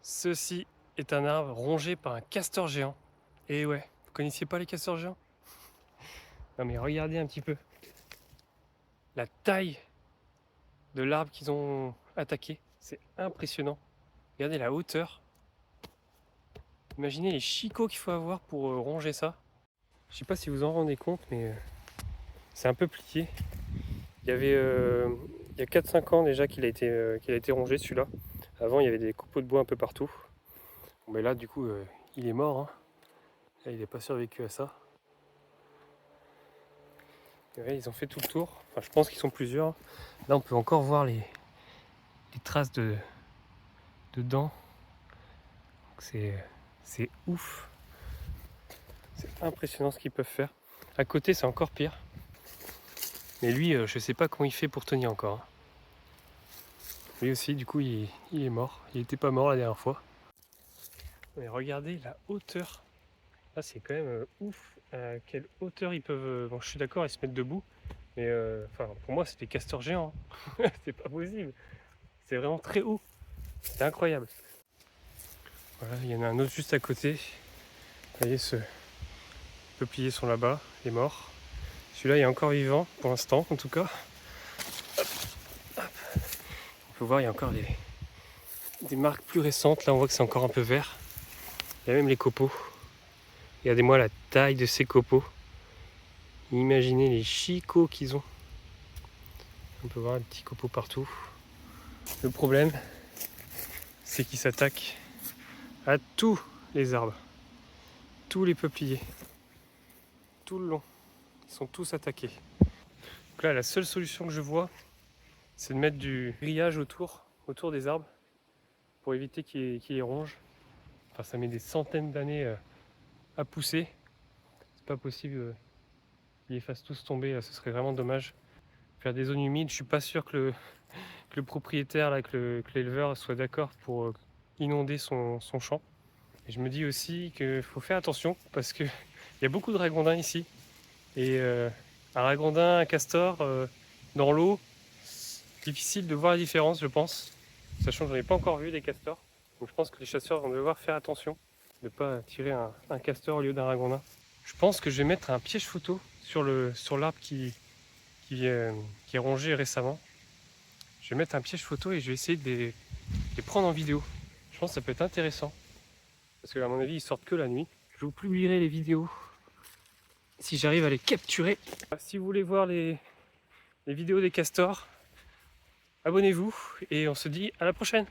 Ceci est un arbre rongé par un castor géant. Et ouais, vous connaissiez pas les castors géants? Non mais regardez un petit peu la taille de l'arbre qu'ils ont attaqué. C'est impressionnant. Regardez la hauteur. Imaginez les chicots qu'il faut avoir pour ronger ça. Je sais pas si vous en rendez compte, mais c'est un peu plié. Il y avait il y a 4-5 ans déjà qu'il a été rongé celui-là. Avant il y avait des copeaux de bois un peu partout. Bon, mais là du coup il est mort, hein. Là, il n'est pas survécu à ça. Et ouais, ils ont fait tout le tour. Enfin, je pense qu'ils sont plusieurs. Là on peut encore voir les traces de dents. C'est ouf. C'est impressionnant ce qu'ils peuvent faire. À côté c'est encore pire. Mais lui je sais pas comment il fait pour tenir encore, hein. Lui aussi du coup il est mort. Il était pas mort la dernière fois. Mais regardez la hauteur. Là c'est quand même ouf à quelle hauteur ils peuvent. Bon, je suis d'accord, ils se mettent debout. Mais enfin, pour moi c'est des castors géants, hein. C'est pas possible. C'est vraiment très haut. C'est incroyable. Voilà, il y en a un autre juste à côté. Vous voyez, ce peupliers sont là-bas, il est mort. Celui-là est encore vivant pour l'instant en tout cas. On peut voir, il y a encore des marques plus récentes. Là on voit que c'est encore un peu vert. Il y a même les copeaux. Regardez-moi la taille de ces copeaux. Imaginez les chicots qu'ils ont. On peut voir les petits copeaux partout. Le problème, c'est qu'ils s'attaquent à tous les arbres, tous les peupliers, tout le long. Ils sont tous attaqués. Donc là, la seule solution que je vois, c'est de mettre du grillage autour des arbres pour éviter qu'ils les rongent. Enfin, ça met des centaines d'années à pousser. C'est pas possible qu'ils les fassent tous tomber. Ce serait vraiment dommage. Faire des zones humides, je suis pas sûr que le propriétaire, là, que l'éleveur soit d'accord pour inonder son champ. Et je me dis aussi qu'il faut faire attention parce qu'il y a beaucoup de ragondins ici. Et un ragondin, un castor dans l'eau, difficile de voir la différence, je pense. Sachant que j'en ai pas encore vu des castors. Donc je pense que les chasseurs vont devoir faire attention de ne pas tirer un castor au lieu d'un ragondin. Je pense que je vais mettre un piège photo sur l'arbre qui est rongé récemment. Je vais mettre un piège photo et je vais essayer de les prendre en vidéo. Je pense que ça peut être intéressant. Parce que à mon avis, ils sortent que la nuit. Je vous publierai les vidéos si j'arrive à les capturer. Si vous voulez voir les vidéos des castors, abonnez-vous et on se dit à la prochaine.